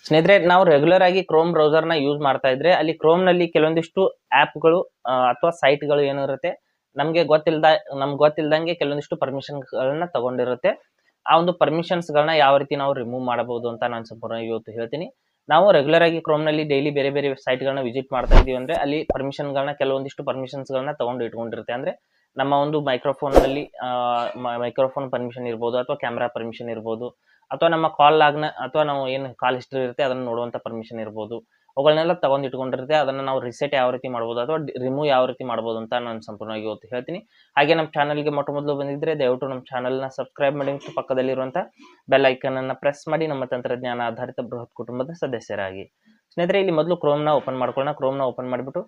ಸ್ನೇಹಿತರೆ, ನಾವು ರೆಗ್ಯುಲರ್ ಆಗಿ ಕ್ರೋಮ್ ಬ್ರೌಸರ್ ನ ಯೂಸ್ ಮಾಡ್ತಾ ಇದ್ರೆ ಅಲ್ಲಿ ಕ್ರೋಮ್ ನಲ್ಲಿ ಕೆಲವೊಂದಿಷ್ಟು ಆಪ್ಗಳು ಅಥವಾ ಸೈಟ್ಗಳು ಏನಿರುತ್ತೆ ನಮ್ಗೆ ಗೊತ್ತಿಲ್ದಂಗೆ ಕೆಲವೊಂದಿಷ್ಟು ಪರ್ಮಿಷನ್ ಗಳನ್ನ ತಗೊಂಡಿರುತ್ತೆ. ಆ ಒಂದು ಪರ್ಮಿಷನ್ಸ್ ಗಳನ್ನ ಯಾವ ರೀತಿ ನಾವು ರಿಮೂವ್ ಮಾಡಬಹುದು ಅಂತ ನಾನು ಸಂಪೂರ್ಣ ಇವತ್ತು ಹೇಳ್ತೀನಿ. ನಾವು ರೆಗ್ಯುಲರ್ ಆಗಿ ಕ್ರೋಮ್ ನಲ್ಲಿ ಡೈಲಿ ಬೇರೆ ಬೇರೆ ಸೈಟ್ ಗಳನ್ನ ವಿಸಿಟ್ ಮಾಡ್ತಾ ಇದೀವಿ ಅಂದ್ರೆ ಅಲ್ಲಿ ಪರ್ಮಿಷನ್ ಗಳನ್ನ ಕೆಲವೊಂದಿಷ್ಟು ಪರ್ಮಿಷನ್ಸ್ ಗಳನ್ನ ತಗೊಂಡು ಇಟ್ಕೊಂಡಿರುತ್ತೆ. ಅಂದ್ರೆ ನಮ್ಮ ಒಂದು ಮೈಕ್ರೋಫೋನ್ ನಲ್ಲಿ ಮೈಕ್ರೋಫೋನ್ ಪರ್ಮಿಷನ್ ಇರ್ಬೋದು, ಅಥವಾ ಕ್ಯಾಮ್ರಾ ಪರ್ಮಿಷನ್ ಇರ್ಬೋದು, ಅಥವಾ ನಮ್ಮ ಕಾಲ್ ಲಾಗ್ನ ಅಥವಾ ನಾವು ಏನು ಕಾಲ್ ಹಿಸ್ಟ್ರಿ ಇರುತ್ತೆ ಅದನ್ನ ನೋಡುವಂತ ಪರ್ಮಿಷನ್ ಇರ್ಬೋದು, ಅವುಗಳನ್ನೆಲ್ಲ ತಗೊಂಡು ಇಟ್ಕೊಂಡಿರುತ್ತೆ. ಅದನ್ನ ನಾವು ರಿಸೆಟ್ ಯಾವ ರೀತಿ ಮಾಡ್ಬೋದು ಅಥವಾ ರಿಮೂವ್ ಯಾವ ರೀತಿ ಮಾಡ್ಬೋದು ಅಂತ ನಾನು ಸಂಪೂರ್ಣವಾಗಿ ಇವತ್ತು ಹೇಳ್ತೀನಿ. ಹಾಗೆ ನಮ್ಮ ಚಾನಲ್ಗೆ ಮೊಟ್ಟ ಮೊದಲು ಬಂದಿದ್ರೆ ದಯವಿಟ್ಟು ನಮ್ಮ ಚಾನಲ್ನ ಸಬ್ಸ್ಕ್ರೈಬ್ ಮಾಡಿ ಮತ್ತು ಪಕ್ಕದಲ್ಲಿರುವಂಥ ಬೆಲ್ ಐಕನ್ ಅನ್ನ ಪ್ರೆಸ್ ಮಾಡಿ ನಮ್ಮ ತಂತ್ರಜ್ಞಾನ ಆಧಾರಿತ ಬೃಹತ್ ಕುಟುಂಬದ ಸದಸ್ಯರಾಗಿ. ಸ್ನೇಹಿತರೆ, ಇಲ್ಲಿ ಮೊದಲು ಕ್ರೋಮ್ನ ಓಪನ್ ಮಾಡ್ಕೊಳ್ಳೋಣ. ಕ್ರೋಮ್ನ ಓಪನ್ ಮಾಡಿಬಿಟ್ಟು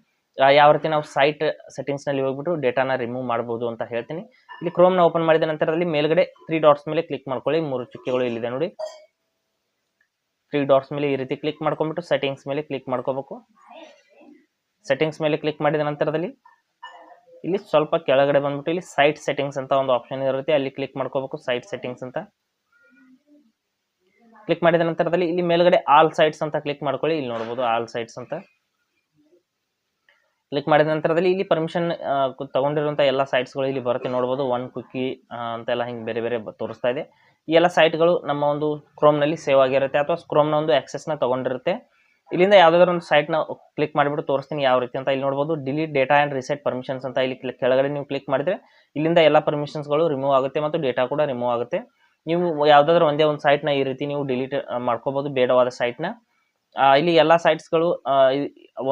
ಯಾವ ರೀತಿ ನಾವು ಸೈಟ್ ಸೆಟ್ಟಿಂಗ್ಸ್ ನಲ್ಲಿ ಹೋಗ್ಬಿಟ್ಟು ಡೇಟಾನ ರಿಮೂವ್ ಮಾಡಬಹುದು ಅಂತ ಹೇಳ್ತೀನಿ. ಇಲ್ಲಿ ಕ್ರೋಮ್ನ ಓಪನ್ ಮಾಡಿದ ನಂತರದಲ್ಲಿ ಮೇಲ್ಗಡೆ 3 ಡಾಟ್ಸ್ ಮೇಲೆ ಕ್ಲಿಕ್ ಮಾಡ್ಕೊಳ್ಳಿ. 3 ಚುಕ್ಕೆಗಳು ಇಲ್ಲಿದೆ ನೋಡಿ. 3 ಡಾಟ್ಸ್ ಮೇಲೆ ಈ ರೀತಿ ಕ್ಲಿಕ್ ಮಾಡ್ಕೊಂಡ್ಬಿಟ್ಟು ಸೆಟ್ಟಿಂಗ್ಸ್ ಮೇಲೆ ಕ್ಲಿಕ್ ಮಾಡ್ಕೋಬೇಕು. ಸೆಟ್ಟಿಂಗ್ಸ್ ಮೇಲೆ ಕ್ಲಿಕ್ ಮಾಡಿದ ನಂತರದಲ್ಲಿ ಇಲ್ಲಿ ಸ್ವಲ್ಪ ಕೆಳಗಡೆ ಬಂದ್ಬಿಟ್ಟು ಇಲ್ಲಿ ಸೈಟ್ ಸೆಟ್ಟಿಂಗ್ಸ್ ಅಂತ ಒಂದು ಆಪ್ಷನ್ ಇರುತ್ತೆ, ಅಲ್ಲಿ ಕ್ಲಿಕ್ ಮಾಡ್ಕೋಬೇಕು. ಸೈಟ್ ಸೆಟ್ಟಿಂಗ್ಸ್ ಅಂತ ಕ್ಲಿಕ್ ಮಾಡಿದ ನಂತರದಲ್ಲಿ ಇಲ್ಲಿ ಮೇಲ್ಗಡೆ ಆಲ್ ಸೈಟ್ಸ್ ಅಂತ ಕ್ಲಿಕ್ ಮಾಡ್ಕೊಳ್ಳಿ. ಇಲ್ಲಿ ನೋಡಬಹುದು ಆಲ್ ಸೈಟ್ಸ್ ಅಂತ ಕ್ಲಿಕ್ ಮಾಡಿದ ನಂತರದಲ್ಲಿ ಇಲ್ಲಿ ಪರ್ಮಿಷನ್ ತಗೊಂಡಿರುವಂತ ಎಲ್ಲ ಸೈಟ್ಸ್ಗಳು ಇಲ್ಲಿ ಬರುತ್ತೆ ನೋಡಬಹುದು. 1 ಕುಕ್ಕಿ ಅಂತೆಲ್ಲ ಹಿಂಗೆ ಬೇರೆ ಬೇರೆ ತೋರಿಸ್ತಾ ಇದೆ. ಈ ಎಲ್ಲ ಸೈಟ್ಗಳು ನಮ್ಮ ಒಂದು ಕ್ರೋಮ್ ನಲ್ಲಿ ಸೇವ್ ಆಗಿರುತ್ತೆ ಅಥವಾ ಕ್ರೋಮ್ ನ ಒಂದು ಆಕ್ಸೆಸ್ ನ ತಗೊಂಡಿರುತ್ತೆ. ಇಲ್ಲಿಂದ ಯಾವ್ದಾದ್ರು ಒಂದು ಸೈಟ್ ನ ಕ್ಲಿಕ್ ಮಾಡಿಬಿಟ್ಟು ತೋರಿಸ್ತೀನಿ ಯಾವ ರೀತಿ ಅಂತ. ಇಲ್ಲಿ ನೋಡಬಹುದು delete data and reset permissions ಅಂತ ಇಲ್ಲಿ ಕೆಳಗಡೆ ನೀವು ಕ್ಲಿಕ್ ಮಾಡಿದ್ರೆ ಇಲ್ಲಿಂದ ಎಲ್ಲ ಪರ್ಮಿಷನ್ಸ್ ಗಳು ರಿಮೂವ್ ಆಗುತ್ತೆ ಮತ್ತು ಡೇಟಾ ಕೂಡ ರಿಮೂವ್ ಆಗುತ್ತೆ. ನೀವು ಯಾವ್ದಾದ್ರು ಒಂದೇ ಒಂದು ಸೈಟ್ ನ ಈ ರೀತಿ ನೀವು ಡಿಲೀಟ್ ಮಾಡ್ಕೋಬಹುದು, ಬೇಡವಾದ ಸೈಟ್ ನ. ಇಲ್ಲಿ ಎಲ್ಲ ಸೈಟ್ಸ್ ಗಳು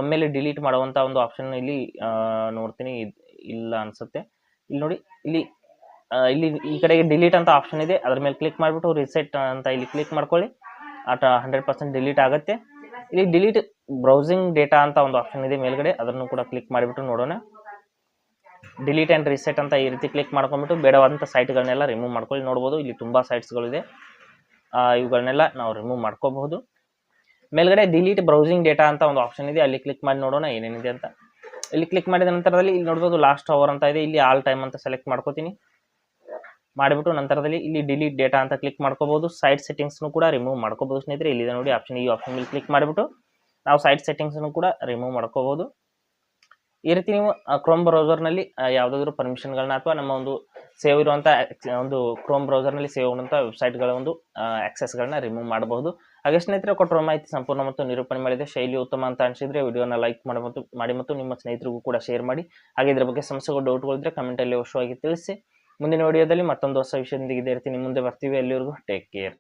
ಒಮ್ಮೆಲೆ ಡಿಲೀಟ್ ಮಾಡುವಂತ ಒಂದು ಆಪ್ಷನ್ ಇಲ್ಲಿ ನೋಡ್ತೀನಿ, ಇಲ್ಲ ಅನ್ಸುತ್ತೆ. ಇಲ್ಲಿ ನೋಡಿ, ಇಲ್ಲಿ ಈ ಕಡೆಗೆ ಡಿಲೀಟ್ ಅಂತ ಆಪ್ಷನ್ ಇದೆ, ಅದ್ರ ಮೇಲೆ ಕ್ಲಿಕ್ ಮಾಡಿಬಿಟ್ಟು ರಿಸೆಟ್ ಅಂತ ಇಲ್ಲಿ ಕ್ಲಿಕ್ ಮಾಡ್ಕೊಳ್ಳಿ. 100% ಡಿಲೀಟ್ ಆಗುತ್ತೆ. ಇಲ್ಲಿ ಡಿಲೀಟ್ ಬ್ರೌಸಿಂಗ್ ಡೇಟಾ ಅಂತ ಒಂದು ಆಪ್ಷನ್ ಇದೆ ಮೇಲ್ಗಡೆ, ಅದನ್ನು ಕೂಡ ಕ್ಲಿಕ್ ಮಾಡಿಬಿಟ್ಟು ನೋಡೋಣ. ಡಿಲೀಟ್ ಅಂಡ್ ರಿಸೆಟ್ ಅಂತ ಈ ರೀತಿ ಕ್ಲಿಕ್ ಮಾಡ್ಕೊಂಡ್ಬಿಟ್ಟು ಬೇಡವಾದಂಥ ಸೈಟ್ಗಳನ್ನೆಲ್ಲ ರಿಮೂವ್ ಮಾಡ್ಕೊಳ್ಳಿ. ನೋಡ್ಬೋದು ಇಲ್ಲಿ ತುಂಬಾ ಸೈಟ್ಸ್ಗಳಿದೆ, ಇವುಗಳನ್ನೆಲ್ಲ ನಾವು ರಿಮೂವ್ ಮಾಡ್ಕೋಬಹುದು. ಮೇಲ್ಗಡೆ ಡಿಲೀಟ್ ಬ್ರೌಸಿಂಗ್ ಡೇಟಾ ಅಂತ ಒಂದು ಆಪ್ಷನ್ ಇದೆ, ಅಲ್ಲಿ ಕ್ಲಿಕ್ ಮಾಡಿ ನೋಡೋಣ ಏನೇನಿದೆ ಅಂತ. ಇಲ್ಲಿ ಕ್ಲಿಕ್ ಮಾಡಿದ ನಂತರದಲ್ಲಿ ಇಲ್ಲಿ ನೋಡ್ಬೋದು ಲಾಸ್ಟ್ ಅವರ್ ಅಂತ ಇದೆ, ಇಲ್ಲಿ ಆಲ್ ಟೈಮ್ ಅಂತ ಸೆಲೆಕ್ಟ್ ಮಾಡ್ಕೋತೀನಿ. ಮಾಡಿಬಿಟ್ಟು ನಂತರದಲ್ಲಿ ಇಲ್ಲಿ ಡಿಲೀಟ್ ಡೇಟಾ ಅಂತ ಕ್ಲಿಕ್ ಮಾಡ್ಕೋಬಹುದು. ಸೈಟ್ ಸೆಟ್ಟಿಂಗ್ಸ್ ಕೂಡ ರಿಮೂವ್ ಮಾಡ್ಕೋಬಹುದು ಸ್ನೇಹಿತರೆ. ಇಲ್ಲಿದೆ ನೋಡಿ ಆಪ್ಷನ್, ಈ ಆಪ್ಷನ್ ಮೇಲೆ ಕ್ಲಿಕ್ ಮಾಡಿಬಿಟ್ಟು ನಾವು ಸೈಟ್ ಸೆಟ್ಟಿಂಗ್ಸ್ ಕೂಡ ರಿಮೂವ್ ಮಾಡ್ಕೋಬಹುದು. ಈ ರೀತಿ ನೀವು ಕ್ರೋಮ್ ಬ್ರೌಸರ್ ನಲ್ಲಿ ಯಾವ್ದಾದ್ರು ಪರ್ಮಿಷನ್ಗಳನ್ನ ಅಥವಾ ನಮ್ಮ ಒಂದು ಸೇವ್ ಇರುವಂತ ಒಂದು ಕ್ರೋಮ್ ಬ್ರೌಸರ್ ನಲ್ಲಿ ಸೇವ್ ಇರುವಂತ ವೆಬ್ಸೈಟ್ ಗಳ ಒಂದು ಆಕ್ಸೆಸ್ ಗಳನ್ನ ರಿಮೂವ್ ಮಾಡಬಹುದು. ಹಾಗೆ ಸ್ನೇಹಿತರೆ, ಕೊಟ್ಟಿರೋ ಮಾಹಿತಿ ಸಂಪೂರ್ಣ ಮತ್ತು ನಿರೂಪಣೆ ಮಾಡಿದೆ, ಶೈಲಿ ಉತ್ತಮ ಅಂತ ಅನಿಸಿದ್ರೆ ವಿಡಿಯೋನ ಲೈಕ್ ಮಾಡಿ ಮತ್ತು ನಿಮ್ಮ ಸ್ನೇಹಿತರಿಗೂ ಕೂಡ ಶೇರ್ ಮಾಡಿ. ಹಾಗೆ ಇದ್ರ ಬಗ್ಗೆ ಸಮಸ್ಯೆಗಳು ಡೌಟ್ಗಳಿದ್ರೆ ಕಮೆಂಟ್ ಅಲ್ಲಿ ಅವಶ್ಯವಾಗಿ ತಿಳಿಸಿ. ಮುಂದಿನ ವಿಡಿಯೋದಲ್ಲಿ ಮತ್ತೊಂದು ಹೊಸ ವಿಷಯದೊಂದಿಗೆ ಇದೇ ರೀತಿ ನಿಮ್ಮ ಮುಂದೆ ಬರ್ತೀವಿ. ಎಲ್ಲಿವರೆಗೂ ಟೇಕ್ ಕೇರ್.